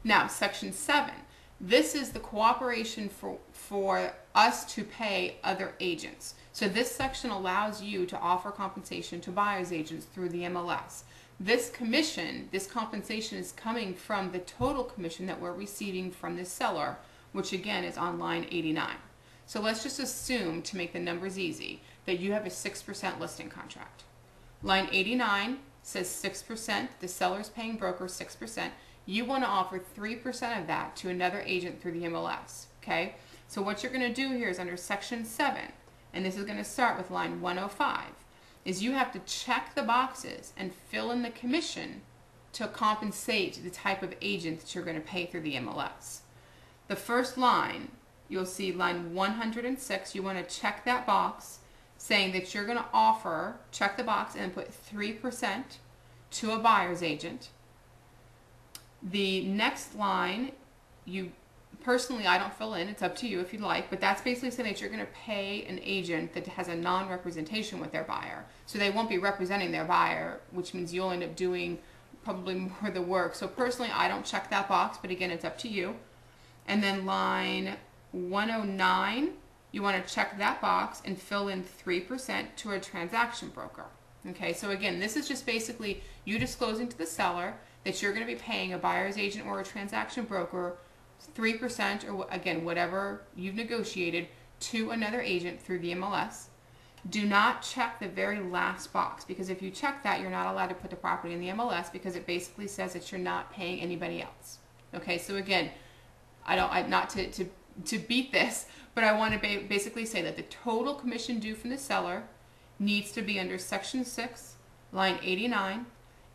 Now, Section 7. This is the cooperation for us to pay other agents. So this section allows you to offer compensation to buyer's agents through the MLS. This commission, this compensation is coming from the total commission that we're receiving from the seller, which again is on line 89. So let's just assume, to make the numbers easy, that you have a 6% listing contract. Line 89 says 6%, the seller's paying broker 6%. You want to offer 3% of that to another agent through the MLS, okay? So what you're going to do here is under Section 7, and this is going to start with line 105, is you have to check the boxes and fill in the commission to compensate the type of agent that you're going to pay through the MLS. The first line, you'll see line 106, you want to check that box saying that you're going to offer, check the box and put 3% to a buyer's agent. The next line, personally, I don't fill in, it's up to you if you'd like, but that's basically saying that you're going to pay an agent that has a non-representation with their buyer. So they won't be representing their buyer, which means you'll end up doing probably more of the work. So personally, I don't check that box, but again, it's up to you. And then line 109, you want to check that box and fill in 3% to a transaction broker. Okay, so again, this is just basically you disclosing to the seller that you're going to be paying a buyer's agent or a transaction broker 3%, or again, whatever you've negotiated, to another agent through the MLS. Do not check the very last box, because if you check that, you're not allowed to put the property in the MLS, because it basically says that you're not paying anybody else. Okay, so again, not to beat this, but I want to basically say that the total commission due from the seller needs to be under Section 6, line 89,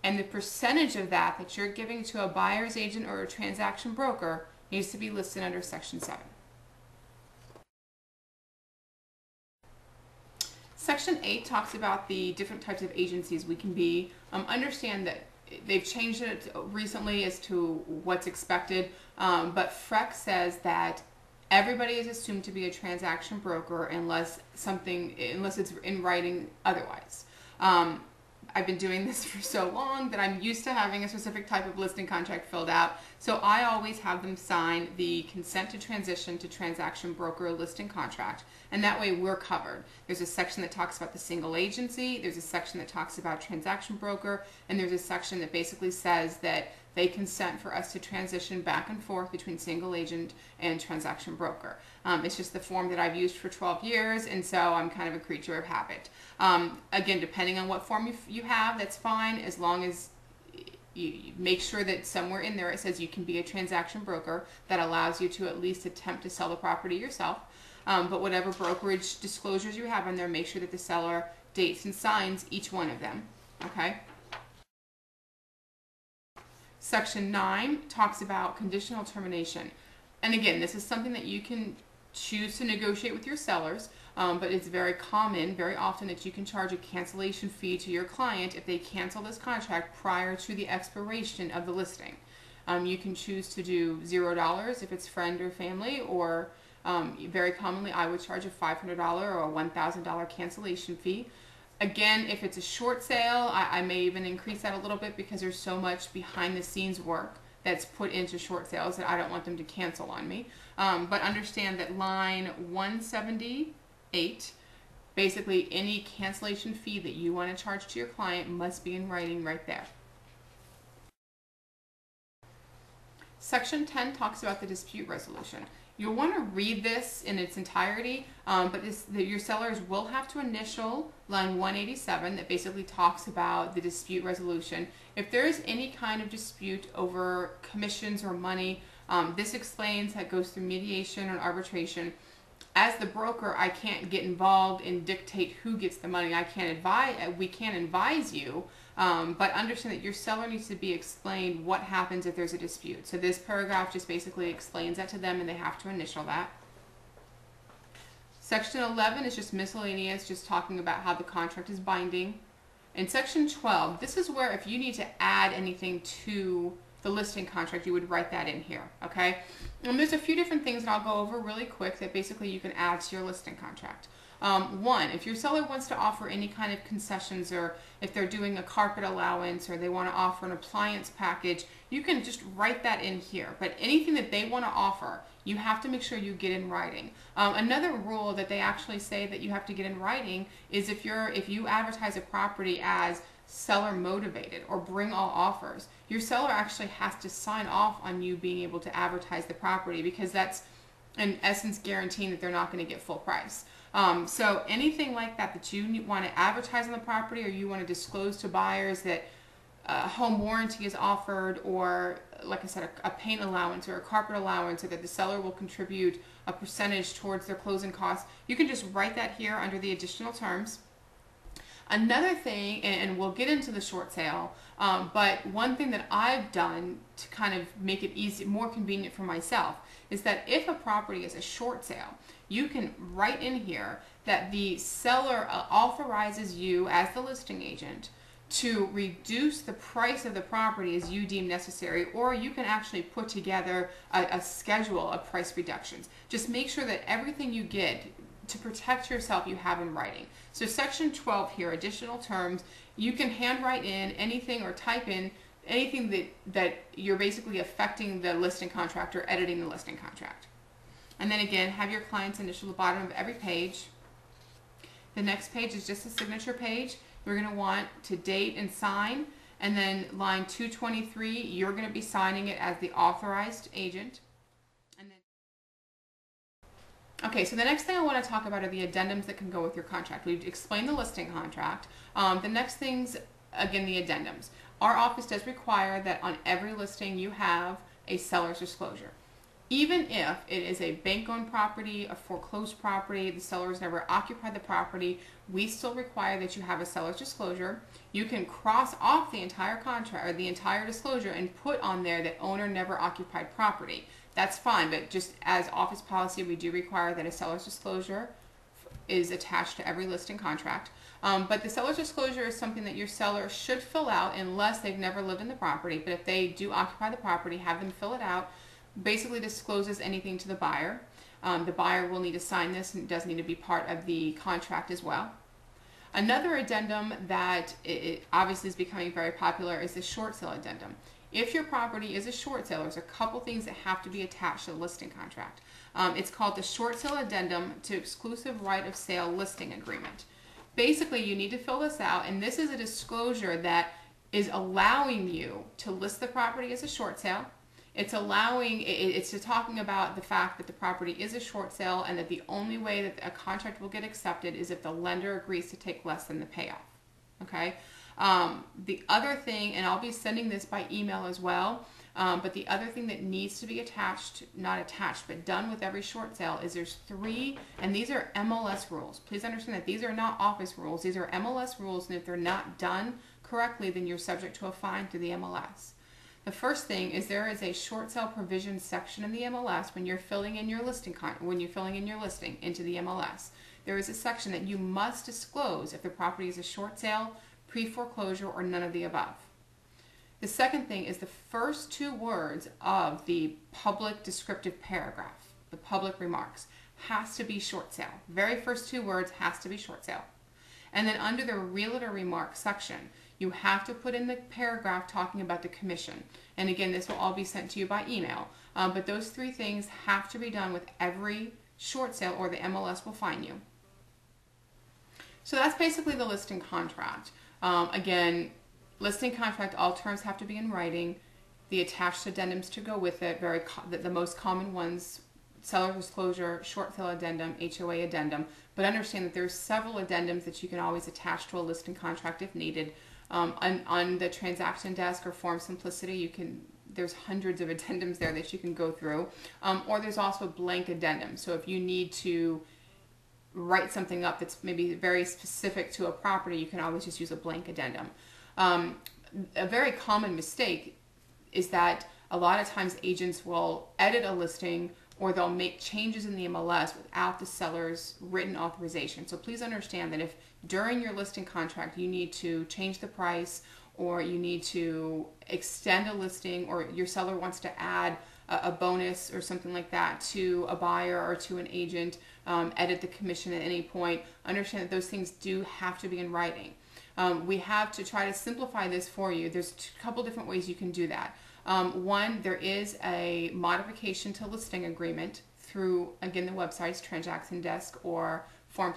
and the percentage of that you're giving to a buyer's agent or a transaction broker needs to be listed under Section 7. Section 8 talks about the different types of agencies we can be. Understand that they've changed it recently as to what's expected, but FREC says that everybody is assumed to be a transaction broker unless it's in writing otherwise. I've been doing this for so long that I'm used to having a specific type of listing contract filled out. So I always have them sign the consent to transition to transaction broker listing contract. And that way we're covered. There's a section that talks about the single agency. There's a section that talks about transaction broker. And there's a section that basically says that they consent for us to transition back and forth between single agent and transaction broker. It's just the form that I've used for 12 years, and so I'm kind of a creature of habit. Again, depending on what form you have, that's fine, as long as you make sure that somewhere in there it says you can be a transaction broker. That allows you to at least attempt to sell the property yourself. But whatever brokerage disclosures you have in there, make sure that the seller dates and signs each one of them. Okay? Section 9 talks about conditional termination. And again, this is something that you can choose to negotiate with your sellers, but it's very common, very often, that you can charge a cancellation fee to your client if they cancel this contract prior to the expiration of the listing. You can choose to do $0 if it's friend or family, or very commonly I would charge a $500 or a $1,000 cancellation fee. Again, if it's a short sale, I may even increase that a little bit, because there's so much behind the scenes work that's put into short sales that I don't want them to cancel on me. But understand that line 178, basically any cancellation fee that you want to charge to your client must be in writing right there. Section 10 talks about the dispute resolution. You'll want to read this in its entirety, but your sellers will have to initial line 187 that basically talks about the dispute resolution. If there is any kind of dispute over commissions or money, this explains that goes through mediation or arbitration. As the broker, I can't get involved and dictate who gets the money. We can't advise you, but understand that your seller needs to be explained what happens if there's a dispute. So this paragraph just basically explains that to them, and they have to initial that. Section 11 is just miscellaneous, just talking about how the contract is binding. In Section 12, this is where if you need to add anything to the listing contract, you would write that in here, okay? And there's a few different things that I'll go over really quick that basically you can add to your listing contract. One, if your seller wants to offer any kind of concessions, or if they're doing a carpet allowance, or they want to offer an appliance package, you can just write that in here. But anything that they want to offer, you have to make sure you get in writing. Another rule that they actually say that you have to get in writing is if you advertise a property as seller motivated or bring all offers, your seller actually has to sign off on you being able to advertise the property, because that's in essence guaranteeing that they're not going to get full price. So anything like that you want to advertise on the property, or you want to disclose to buyers that home warranty is offered, or like I said, a paint allowance or a carpet allowance, or that the seller will contribute a percentage towards their closing costs, you can just write that here under the additional terms. Another thing, and we'll get into the short sale, but one thing that I've done to kind of make it easy, more convenient for myself, is that if a property is a short sale, you can write in here that the seller authorizes you as the listing agent to reduce the price of the property as you deem necessary, or you can actually put together a schedule of price reductions. Just make sure that everything you get to protect yourself you have in writing. So section 12 here, additional terms, you can handwrite in anything or type in anything that you're basically affecting the listing contract or editing the listing contract. And then again, have your client's initial at the bottom of every page. The next page is just a signature page. You're going to want to date and sign, and then line 223, you're going to be signing it as the authorized agent. And then, okay, so the next thing I want to talk about are the addendums that can go with your contract. We've explained the listing contract. The next thing's, again, the addendums. Our office does require that on every listing you have a seller's disclosure. Even if it is a bank-owned property, a foreclosed property, the seller has never occupied the property, we still require that you have a seller's disclosure. You can cross off the entire contract or the entire disclosure and put on there that owner never occupied property. That's fine, but just as office policy, we do require that a seller's disclosure is attached to every listing contract. But the seller's disclosure is something that your seller should fill out unless they've never lived in the property. But if they do occupy the property, have them fill it out. Basically discloses anything to the buyer. The buyer will need to sign this, and it does need to be part of the contract as well. Another addendum that it obviously is becoming very popular is the short sale addendum. If your property is a short sale, there's a couple things that have to be attached to the listing contract. It's called the short sale addendum to exclusive right of sale listing agreement. Basically, you need to fill this out, and this is a disclosure that is allowing you to list the property as a short sale. It's talking about the fact that the property is a short sale, and that the only way that a contract will get accepted is if the lender agrees to take less than the payoff. Okay. The other thing, and I'll be sending this by email as well, but the other thing that needs to be attached, not attached, but done with every short sale is there's 3, and these are MLS rules. Please understand that these are not office rules. These are MLS rules, and if they're not done correctly, then you're subject to a fine through the MLS. The first thing is there is a short sale provision section in the MLS when you're filling in your listing into the MLS. There is a section that you must disclose if the property is a short sale, pre-foreclosure, or none of the above. The second thing is the first 2 words of the public descriptive paragraph, the public remarks, has to be short sale. Very first 2 words has to be short sale. And then under the realtor remarks section, you have to put in the paragraph talking about the commission. And again, this will all be sent to you by email. But those 3 things have to be done with every short sale, or the MLS will fine you. So that's basically the listing contract. Again, listing contract, all terms have to be in writing. The attached addendums to go with it, the most common ones, seller disclosure, short sale addendum, HOA addendum. But understand that there's several addendums that you can always attach to a listing contract if needed. On the transaction desk or Form Simplicity, there's hundreds of addendums there that you can go through. Or there's also blank addendums. So if you need to write something up that's maybe very specific to a property, you can always just use a blank addendum. A very common mistake is that a lot of times agents will edit a listing, or they'll make changes in the MLS without the seller's written authorization. So please understand that if during your listing contract you need to change the price, or you need to extend a listing, or your seller wants to add a bonus or something like that to a buyer or to an agent, edit the commission at any point. Understand that those things do have to be in writing. We have to try to simplify this for you. There's a couple different ways you can do that. One, there is a modification to listing agreement through, again, the website's Transaction Desk or Form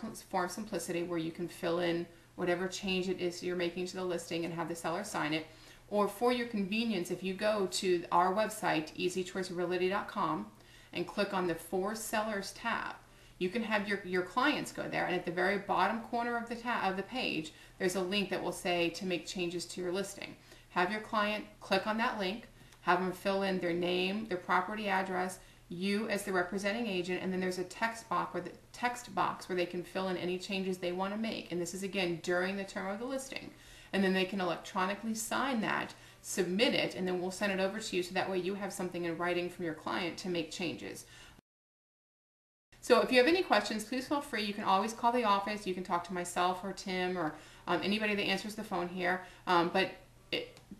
Simplicity, where you can fill in whatever change it is you're making to the listing and have the seller sign it. Or for your convenience, if you go to our website, easychoicerealty.com, and click on the For Sellers tab, you can have your clients go there, and at the very bottom corner of the page, there's a link that will say to make changes to your listing. Have your client click on that link, have them fill in their name, their property address, you as the representing agent, and then there's a text box where they can fill in any changes they want to make. And this is, again, during the term of the listing. And then they can electronically sign that, submit it, and then we'll send it over to you, so that way you have something in writing from your client to make changes. So if you have any questions, please feel free. You can always call the office. You can talk to myself or Tim or anybody that answers the phone here.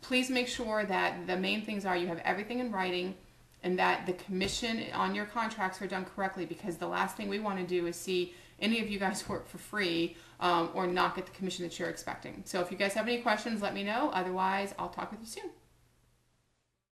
Please make sure that the main things are you have everything in writing, and that the commission on your contracts are done correctly, because the last thing we want to do is see any of you guys work for free or not get the commission that you're expecting. So if you guys have any questions, let me know. Otherwise, I'll talk with you soon.